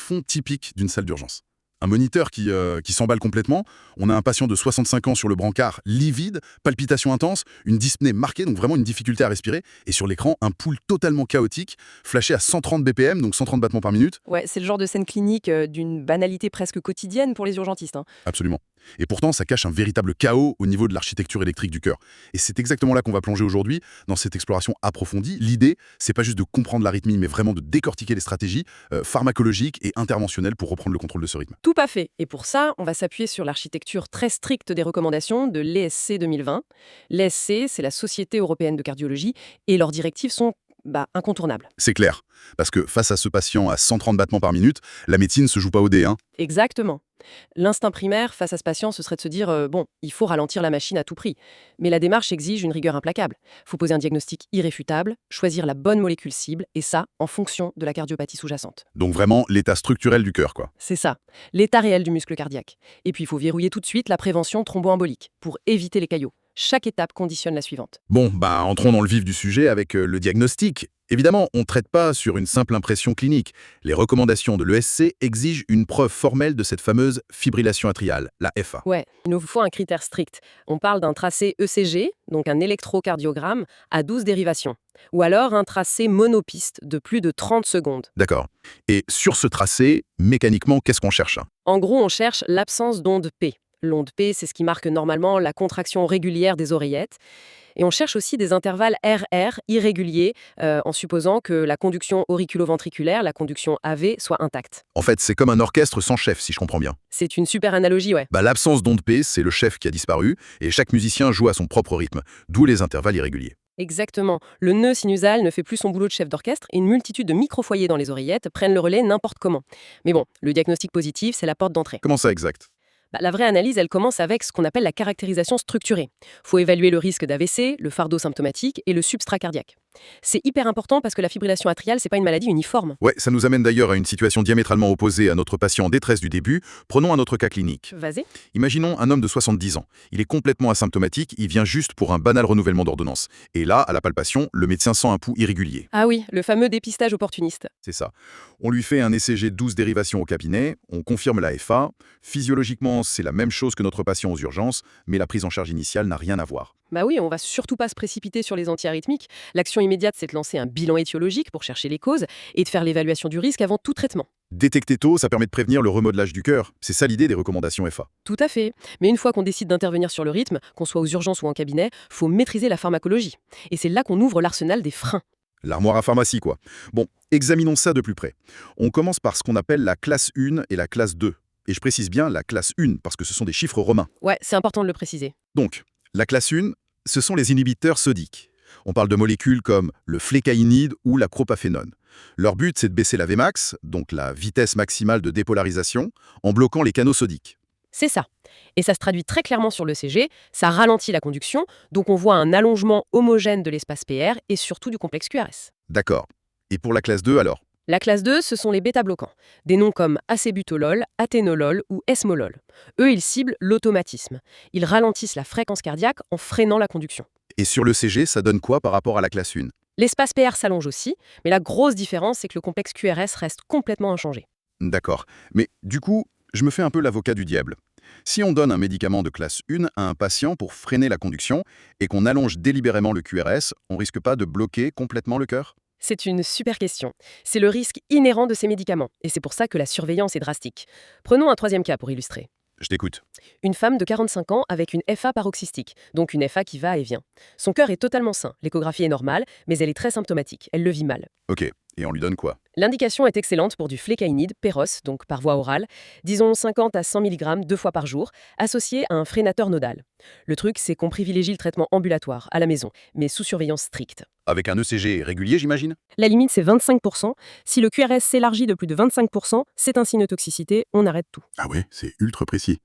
fond typique d'une salle d'urgence. Un moniteur qui s'emballe complètement, on a un patient de 65 ans sur le brancard, livide, palpitations intenses, une dyspnée marquée, donc vraiment une difficulté à respirer, et sur l'écran, un pouls totalement chaotique, flashé à 130 BPM, donc 130 battements par minute. Ouais, c'est le genre de scène clinique d'une banalité presque quotidienne pour les urgentistes, hein. Absolument. Et pourtant, ça cache un véritable chaos au niveau de l'architecture électrique du cœur. Et c'est exactement là qu'on va plonger aujourd'hui, dans cette exploration approfondie. L'idée, c'est pas juste de comprendre l'arythmie, mais vraiment de décortiquer les stratégies pharmacologiques et interventionnelles pour reprendre le contrôle de ce rythme. Tout à fait. Et pour ça, on va s'appuyer sur l'architecture très stricte des recommandations de l'ESC 2020. L'ESC, c'est la Société européenne de cardiologie, et leurs directives sont incontournables. C'est clair, parce que face à ce patient à 130 battements par minute, la médecine se joue pas au dé, hein. Exactement. L'instinct primaire face à ce patient, ce serait de se dire bon, il faut ralentir la machine à tout prix. Mais la démarche exige une rigueur implacable. Il faut poser un diagnostic irréfutable, choisir la bonne molécule cible, et ça, en fonction de la cardiopathie sous-jacente. Donc vraiment l'état structurel du cœur, quoi. C'est ça, l'état réel du muscle cardiaque. Et puis il faut verrouiller tout de suite la prévention thromboembolique pour éviter les caillots. Chaque étape conditionne la suivante. Bon, entrons dans le vif du sujet avec le diagnostic. Évidemment, on ne traite pas sur une simple impression clinique. Les recommandations de l'ESC exigent une preuve formelle de cette fameuse fibrillation atriale, la FA. Ouais, il nous faut un critère strict. On parle d'un tracé ECG, donc un électrocardiogramme, à 12 dérivations. Ou alors un tracé monopiste de plus de 30 secondes. D'accord. Et sur ce tracé, mécaniquement, qu'est-ce qu'on cherche? En gros, on cherche l'absence d'onde P. L'onde P, c'est ce qui marque normalement la contraction régulière des oreillettes. Et on cherche aussi des intervalles RR irréguliers, en supposant que la conduction auriculo-ventriculaire, la conduction AV, soit intacte. En fait, c'est comme un orchestre sans chef, si je comprends bien. C'est une super analogie, ouais. L'absence d'onde P, c'est le chef qui a disparu, et chaque musicien joue à son propre rythme, d'où les intervalles irréguliers. Exactement. Le nœud sinusal ne fait plus son boulot de chef d'orchestre et une multitude de micro-foyers dans les oreillettes prennent le relais n'importe comment. Mais bon, le diagnostic positif, c'est la porte d'entrée. Comment ça exact? La vraie analyse, elle commence avec ce qu'on appelle la caractérisation structurée. Faut évaluer le risque d'AVC, le fardeau symptomatique et le substrat cardiaque. C'est hyper important parce que la fibrillation atriale, c'est pas une maladie uniforme. Ouais, ça nous amène d'ailleurs à une situation diamétralement opposée à notre patient en détresse du début. Prenons un autre cas clinique. Vas-y. Imaginons un homme de 70 ans. Il est complètement asymptomatique, il vient juste pour un banal renouvellement d'ordonnance. Et là, à la palpation, le médecin sent un pouls irrégulier. Ah oui, le fameux dépistage opportuniste. C'est ça. On lui fait un ECG 12 dérivations au cabinet, on confirme la FA. Physiologiquement, c'est la même chose que notre patient aux urgences, mais la prise en charge initiale n'a rien à voir. Oui, on va surtout pas se précipiter sur les antiarythmiques. L'action immédiate, c'est de lancer un bilan étiologique pour chercher les causes et de faire l'évaluation du risque avant tout traitement. Détecter tôt, ça permet de prévenir le remodelage du cœur. C'est ça l'idée des recommandations FA. Tout à fait. Mais une fois qu'on décide d'intervenir sur le rythme, qu'on soit aux urgences ou en cabinet, faut maîtriser la pharmacologie. Et c'est là qu'on ouvre l'arsenal des freins. L'armoire à pharmacie, quoi. Bon, examinons ça de plus près. On commence par ce qu'on appelle la classe 1 et la classe 2. Et je précise bien la classe 1, parce que ce sont des chiffres romains. Ouais, c'est important de le préciser. Donc, la classe 1, ce sont les inhibiteurs sodiques. On parle de molécules comme le flécaïnide ou la propafénone. Leur but, c'est de baisser la Vmax, donc la vitesse maximale de dépolarisation, en bloquant les canaux sodiques. C'est ça. Et ça se traduit très clairement sur l'ECG, ça ralentit la conduction, donc on voit un allongement homogène de l'espace PR et surtout du complexe QRS. D'accord. Et pour la classe 2, alors? La classe 2, ce sont les bêta-bloquants. Des noms comme acébutolol, athénolol ou esmolol. Eux, ils ciblent l'automatisme. Ils ralentissent la fréquence cardiaque en freinant la conduction. Et sur l'ECG, ça donne quoi par rapport à la classe 1? L'espace PR s'allonge aussi, mais la grosse différence, c'est que le complexe QRS reste complètement inchangé. D'accord. Mais du coup, je me fais un peu l'avocat du diable. Si on donne un médicament de classe 1 à un patient pour freiner la conduction et qu'on allonge délibérément le QRS, on risque pas de bloquer complètement le cœur? C'est une super question. C'est le risque inhérent de ces médicaments, et c'est pour ça que la surveillance est drastique. Prenons un troisième cas pour illustrer. Je t'écoute. Une femme de 45 ans avec une FA paroxystique, donc une FA qui va et vient. Son cœur est totalement sain, l'échographie est normale, mais elle est très symptomatique, elle le vit mal. Ok, et on lui donne quoi? L'indication est excellente pour du flécaïnide, Péros, donc par voie orale, disons 50 à 100 mg 2 fois par jour, associé à un freinateur nodal. Le truc, c'est qu'on privilégie le traitement ambulatoire, à la maison, mais sous surveillance stricte. Avec un ECG régulier, j'imagine? La limite, c'est 25%. Si le QRS s'élargit de plus de 25%, c'est un signe de toxicité, on arrête tout. Ah ouais, c'est ultra précis.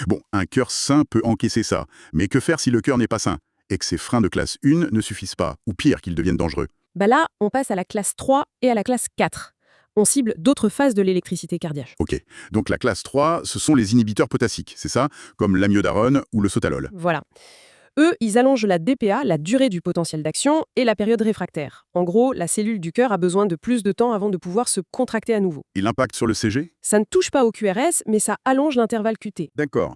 Bon, un cœur sain peut encaisser ça, mais que faire si le cœur n'est pas sain et que ces freins de classe 1 ne suffisent pas, ou pire, qu'ils deviennent dangereux? Là, on passe à la classe 3 et à la classe 4. On cible d'autres phases de l'électricité cardiaque. Ok, donc la classe 3, ce sont les inhibiteurs potassiques, c'est ça? Comme l'amiodarone ou le sotalol. Voilà. Eux, ils allongent la DPA, la durée du potentiel d'action, et la période réfractaire. En gros, la cellule du cœur a besoin de plus de temps avant de pouvoir se contracter à nouveau. Et l'impact sur le CG? Ça ne touche pas au QRS, mais ça allonge l'intervalle QT. D'accord.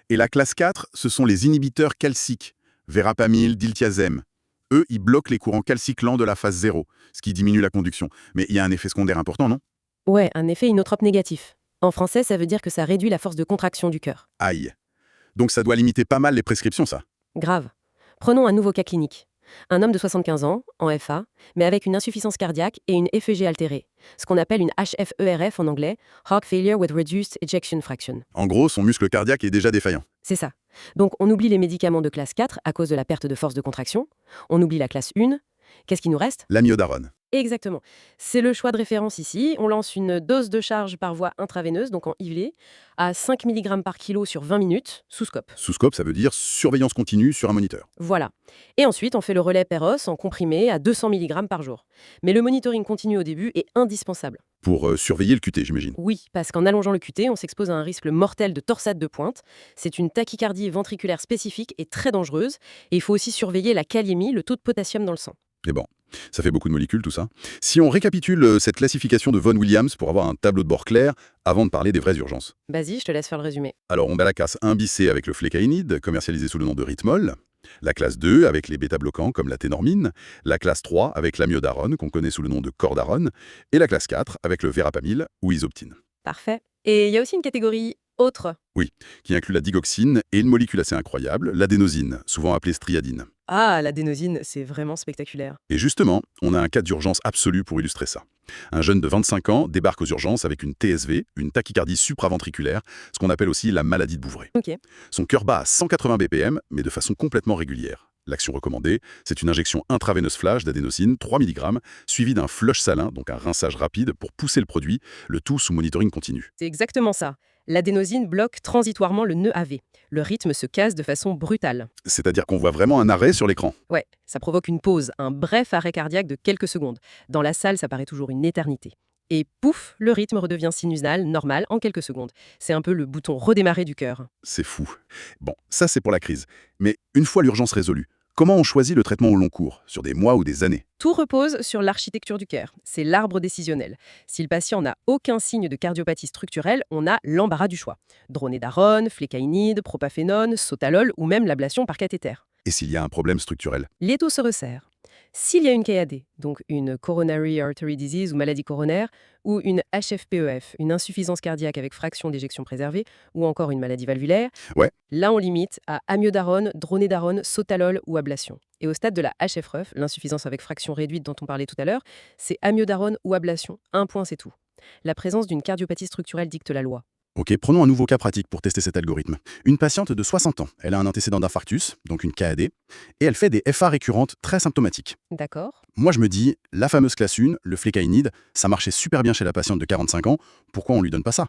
Et la classe 4, ce sont les inhibiteurs calciques, verapamil, diltiazem. Eux, ils bloquent les courants calciques lents de la phase 0, ce qui diminue la conduction. Mais il y a un effet secondaire important, non? Ouais, un effet inotrope négatif. En français, ça veut dire que ça réduit la force de contraction du cœur. Aïe. Donc ça doit limiter pas mal les prescriptions, ça. Grave. Prenons un nouveau cas clinique. Un homme de 75 ans, en FA, mais avec une insuffisance cardiaque et une FEG altérée. Ce qu'on appelle une HFERF en anglais, Heart Failure with Reduced Ejection Fraction. En gros, son muscle cardiaque est déjà défaillant. C'est ça. Donc on oublie les médicaments de classe 4 à cause de la perte de force de contraction. On oublie la classe 1. Qu'est-ce qui nous reste? L'amiodarone. Exactement. C'est le choix de référence ici. On lance une dose de charge par voie intraveineuse, donc en IV, à 5 mg par kilo sur 20 minutes, sous scope. Sous scope, ça veut dire surveillance continue sur un moniteur. Voilà. Et ensuite, on fait le relais PEROS en comprimé à 200 mg par jour. Mais le monitoring continu au début est indispensable. Pour surveiller le QT, j'imagine. Oui, parce qu'en allongeant le QT, on s'expose à un risque mortel de torsade de pointe. C'est une tachycardie ventriculaire spécifique et très dangereuse. Et il faut aussi surveiller la kaliémie, le taux de potassium dans le sang. Et bon, ça fait beaucoup de molécules, tout ça. Si on récapitule cette classification de Von Williams pour avoir un tableau de bord clair, avant de parler des vraies urgences. Vas-y, je te laisse faire le résumé. Alors, on bat la classe 1B-C avec le flécainide, commercialisé sous le nom de Ritmol. La classe 2 avec les bêta-bloquants comme la ténormine. La classe 3 avec l'amiodarone, qu'on connaît sous le nom de cordarone. Et la classe 4 avec le verapamil ou isoptine. Parfait. Et il y a aussi une catégorie autre. Qui inclut la digoxine et une molécule assez incroyable, l'adénosine, souvent appelée striadine. Ah, l'adénosine, c'est vraiment spectaculaire. Et justement, on a un cas d'urgence absolu pour illustrer ça. Un jeune de 25 ans débarque aux urgences avec une TSV, une tachycardie supraventriculaire, ce qu'on appelle aussi la maladie de Bouvray. Ok. Son cœur bat à 180 BPM, mais de façon complètement régulière. L'action recommandée, c'est une injection intraveineuse flash d'adénosine, 3 mg, suivie d'un flush salin, donc un rinçage rapide pour pousser le produit, le tout sous monitoring continu. C'est exactement ça. L'adénosine bloque transitoirement le nœud AV. Le rythme se casse de façon brutale. C'est-à-dire qu'on voit vraiment un arrêt sur l'écran. Ouais, ça provoque une pause, un bref arrêt cardiaque de quelques secondes. Dans la salle, ça paraît toujours une éternité. Et pouf, le rythme redevient sinusal, normal, en quelques secondes. C'est un peu le bouton redémarrer du cœur. C'est fou. Bon, ça c'est pour la crise. Mais une fois l'urgence résolue, comment on choisit le traitement au long cours, sur des mois ou des années? Tout repose sur l'architecture du cœur. C'est l'arbre décisionnel. Si le patient n'a aucun signe de cardiopathie structurelle, on a l'embarras du choix. Dronédarone, flécainide, propafénone, sotalol ou même l'ablation par cathéter. Et s'il y a un problème structurel? L'étau se resserre. S'il y a une CAD, donc une coronary artery disease ou maladie coronaire, ou une HFpEF, une insuffisance cardiaque avec fraction d'éjection préservée, ou encore une maladie valvulaire, Ouais. là on limite à amiodarone, dronédarone, sotalol ou ablation. Et au stade de la HFrEF, l'insuffisance avec fraction réduite dont on parlait tout à l'heure, c'est amiodarone ou ablation. Un point, c'est tout. La présence d'une cardiopathie structurelle dicte la loi. Ok, prenons un nouveau cas pratique pour tester cet algorithme. Une patiente de 60 ans, elle a un antécédent d'infarctus, donc une CAD, et elle fait des FA récurrentes très symptomatiques. D'accord? Moi je me dis, la fameuse classe 1, le flécainide, ça marchait super bien chez la patiente de 45 ans, pourquoi on lui donne pas ça?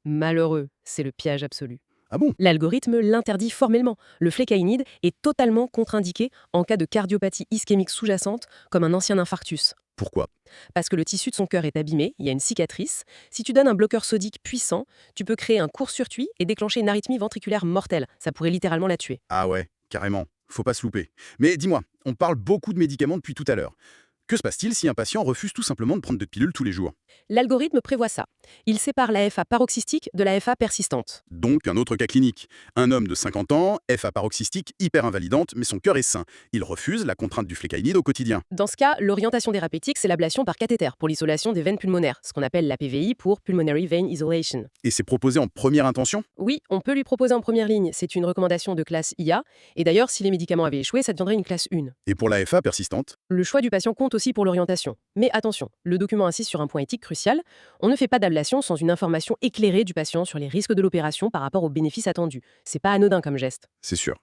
Malheureux, c'est le piège absolu. Ah bon? L'algorithme l'interdit formellement. Le flécainide est totalement contre-indiqué en cas de cardiopathie ischémique sous-jacente, comme un ancien infarctus. Pourquoi? Parce que le tissu de son cœur est abîmé, il y a une cicatrice. Si tu donnes un bloqueur sodique puissant, tu peux créer un court-circuit et déclencher une arythmie ventriculaire mortelle. Ça pourrait littéralement la tuer. Ah ouais, carrément, faut pas se louper. Mais dis-moi, on parle beaucoup de médicaments depuis tout à l'heure. Que se passe-t-il si un patient refuse tout simplement de prendre de pilules tous les jours? L'algorithme prévoit ça. Il sépare la FA paroxystique de la FA persistante. Donc un autre cas clinique. Un homme de 50 ans, FA paroxystique, hyper invalidante, mais son cœur est sain. Il refuse la contrainte du flécainide au quotidien. Dans ce cas, l'orientation thérapeutique, c'est l'ablation par cathéter pour l'isolation des veines pulmonaires, ce qu'on appelle la PVI pour Pulmonary Vein Isolation. Et c'est proposé en première intention? Oui, on peut lui proposer en première ligne. C'est une recommandation de classe IA. Et d'ailleurs, si les médicaments avaient échoué, ça deviendrait une classe 1. Et pour la FA persistante? Le choix du patient compte aussi pour l'orientation. Mais attention, le document insiste sur un point éthique crucial. On ne fait pas d'ablation sans une information éclairée du patient sur les risques de l'opération par rapport aux bénéfices attendus. C'est pas anodin comme geste. C'est sûr.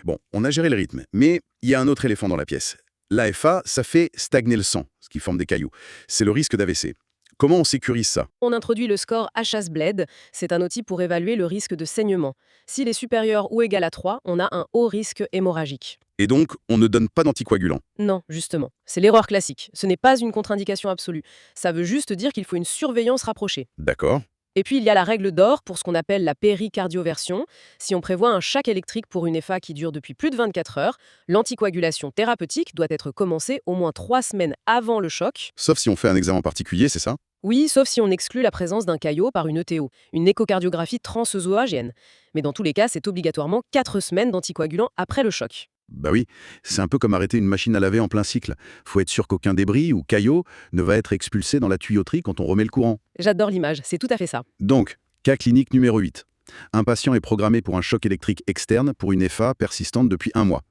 Bon, on a géré le rythme, mais il y a un autre éléphant dans la pièce. L'AFA, ça fait stagner le sang, ce qui forme des cailloux. C'est le risque d'AVC. Comment on sécurise ça? On introduit le score HS-BLED. C'est un outil pour évaluer le risque de saignement. S'il est supérieur ou égal à 3, on a un haut risque hémorragique. Et donc, on ne donne pas d'anticoagulant. Non, justement. C'est l'erreur classique. Ce n'est pas une contre-indication absolue. Ça veut juste dire qu'il faut une surveillance rapprochée. D'accord. Et puis, il y a la règle d'or pour ce qu'on appelle la péricardioversion. Si on prévoit un choc électrique pour une FA qui dure depuis plus de 24 heures, l'anticoagulation thérapeutique doit être commencée au moins 3 semaines avant le choc. Sauf si on fait un examen particulier, c'est ça? Oui, sauf si on exclut la présence d'un caillot par une ETO, une échocardiographie transœsoagéenne. Mais dans tous les cas, c'est obligatoirement 4 semaines d'anticoagulant après le choc. Bah oui, c'est un peu comme arrêter une machine à laver en plein cycle. Faut être sûr qu'aucun débris ou caillot ne va être expulsé dans la tuyauterie quand on remet le courant. J'adore l'image, c'est tout à fait ça. Donc, cas clinique numéro 8. Un patient est programmé pour un choc électrique externe pour une FA persistante depuis 1 mois.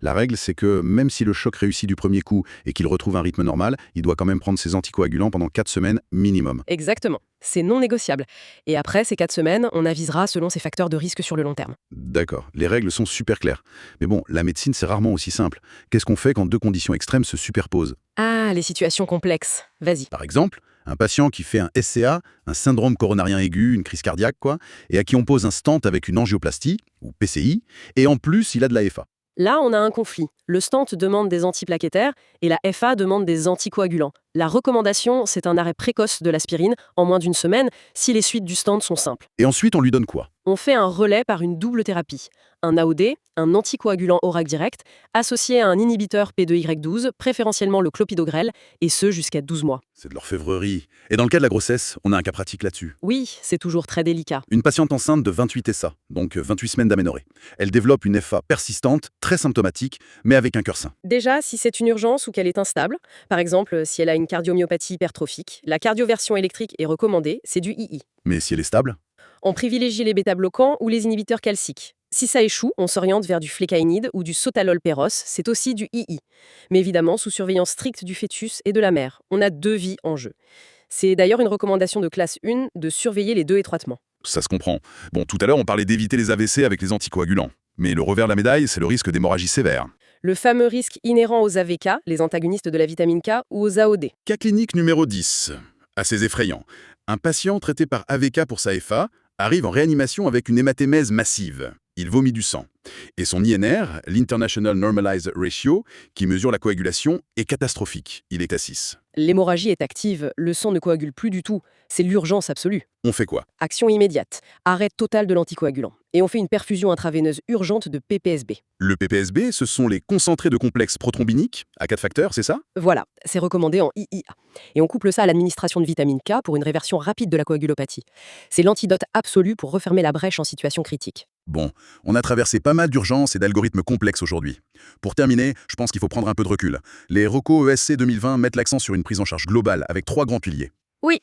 La règle, c'est que même si le choc réussit du premier coup et qu'il retrouve un rythme normal, il doit quand même prendre ses anticoagulants pendant 4 semaines minimum. Exactement. C'est non négociable. Et après ces 4 semaines, on avisera selon ces facteurs de risque sur le long terme. D'accord, les règles sont super claires. Mais bon, la médecine, c'est rarement aussi simple. Qu'est-ce qu'on fait quand 2 conditions extrêmes se superposent? Ah, les situations complexes. Vas-y. Par exemple, un patient qui fait un SCA, un syndrome coronarien aigu, une crise cardiaque, quoi, et à qui on pose un stent avec une angioplastie, ou PCI, et en plus, il a de la FA. Là, on a un conflit. Le stent demande des antiplaquettaires et la FA demande des anticoagulants. La recommandation, c'est un arrêt précoce de l'aspirine en moins d'1 semaine si les suites du stent sont simples. Et ensuite, on lui donne quoi? On fait un relais par une double thérapie. Un AOD, un anticoagulant ORAC direct, associé à un inhibiteur P2Y12, préférentiellement le clopidogrel, et ce jusqu'à 12 mois. C'est de l'orfèvrerie. Et dans le cas de la grossesse, on a un cas pratique là-dessus. Oui, c'est toujours très délicat. Une patiente enceinte de 28 SA, donc 28 semaines d'aménorrhée. Elle développe une FA persistante, très symptomatique, mais avec un cœur sain. Déjà, si c'est une urgence ou qu'elle est instable, par exemple si elle a une cardiomyopathie hypertrophique, la cardioversion électrique est recommandée, c'est du II. Mais si elle est stable? On privilégie les bêta-bloquants ou les inhibiteurs calciques. Si ça échoue, on s'oriente vers du flécaïnide ou du sotalol-péros, c'est aussi du II. Mais évidemment, sous surveillance stricte du fœtus et de la mère. On a 2 vies en jeu. C'est d'ailleurs une recommandation de classe 1 de surveiller les 2 étroitement. Ça se comprend. Bon, tout à l'heure, on parlait d'éviter les AVC avec les anticoagulants. Mais le revers de la médaille, c'est le risque d'hémorragie sévère. Le fameux risque inhérent aux AVK, les antagonistes de la vitamine K, ou aux AOD. Cas clinique numéro 10. Assez effrayant. Un patient traité par AVK pour sa FA arrive en réanimation avec une hématémèse massive. Il vomit du sang. Et son INR, l'International Normalized Ratio, qui mesure la coagulation, est catastrophique. Il est à 6. L'hémorragie est active, le sang ne coagule plus du tout. C'est l'urgence absolue. On fait quoi? Action immédiate, arrêt total de l'anticoagulant. Et on fait une perfusion intraveineuse urgente de PPSB. Le PPSB, ce sont les concentrés de complexes prothrombiniques à 4 facteurs, c'est ça? Voilà, c'est recommandé en IIA. Et on couple ça à l'administration de vitamine K pour une réversion rapide de la coagulopathie. C'est l'antidote absolu pour refermer la brèche en situation critique. Bon, on a traversé pas mal d'urgences et d'algorithmes complexes aujourd'hui. Pour terminer, je pense qu'il faut prendre un peu de recul. Les recos ESC 2020 mettent l'accent sur une prise en charge globale avec 3 grands piliers. Oui,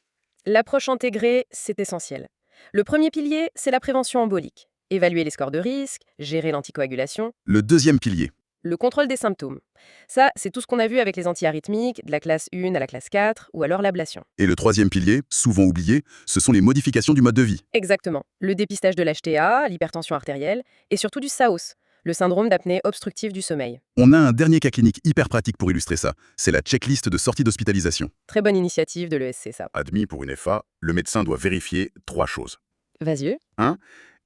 l'approche intégrée, c'est essentiel. Le premier pilier, c'est la prévention embolique. Évaluer les scores de risque, gérer l'anticoagulation, Le deuxième pilier, le contrôle des symptômes. Ça, c'est tout ce qu'on a vu avec les antiarythmiques, de la classe 1 à la classe 4, ou alors l'ablation. et le troisième pilier, souvent oublié, ce sont les modifications du mode de vie. Exactement. Le dépistage de l'HTA, l'hypertension artérielle, et surtout du SAOS, le syndrome d'apnée obstructive du sommeil. On a un dernier cas clinique hyper pratique pour illustrer ça. C'est la checklist de sortie d'hospitalisation. Très bonne initiative de l'ESC, ça. Admis pour une FA, le médecin doit vérifier 3 choses. Vas-y. 1.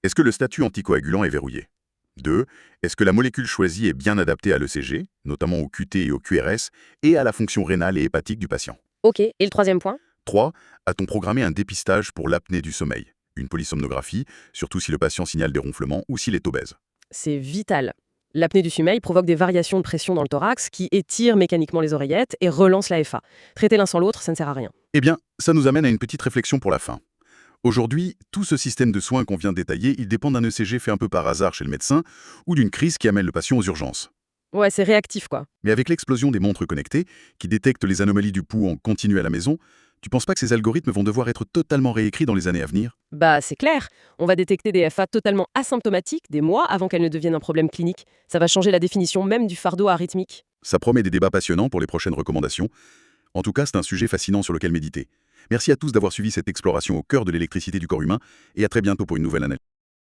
Est-ce que le statut anticoagulant est verrouillé? 2. Est-ce que la molécule choisie est bien adaptée à l'ECG, notamment au QT et au QRS, et à la fonction rénale et hépatique du patient? Ok, et le troisième point? 3. A-t-on programmé un dépistage pour l'apnée du sommeil? Une polysomnographie, surtout si le patient signale des ronflements ou s'il est obèse. C'est vital. L'apnée du sommeil provoque des variations de pression dans le thorax qui étirent mécaniquement les oreillettes et relancent la FA. Traiter l'un sans l'autre, ça ne sert à rien. Eh bien, ça nous amène à une petite réflexion pour la fin. Aujourd'hui, tout ce système de soins qu'on vient de détailler, il dépend d'un ECG fait un peu par hasard chez le médecin ou d'une crise qui amène le patient aux urgences. Ouais, c'est réactif, quoi. Mais avec l'explosion des montres connectées, qui détectent les anomalies du pouls en continu à la maison, tu penses pas que ces algorithmes vont devoir être totalement réécrits dans les années à venir? Bah, c'est clair. On va détecter des FA totalement asymptomatiques des mois avant qu'elles ne deviennent un problème clinique. Ça va changer la définition même du fardeau arythmique. Ça promet des débats passionnants pour les prochaines recommandations. En tout cas, c'est un sujet fascinant sur lequel méditer. Merci à tous d'avoir suivi cette exploration au cœur de l'électricité du corps humain, et à très bientôt pour une nouvelle analyse.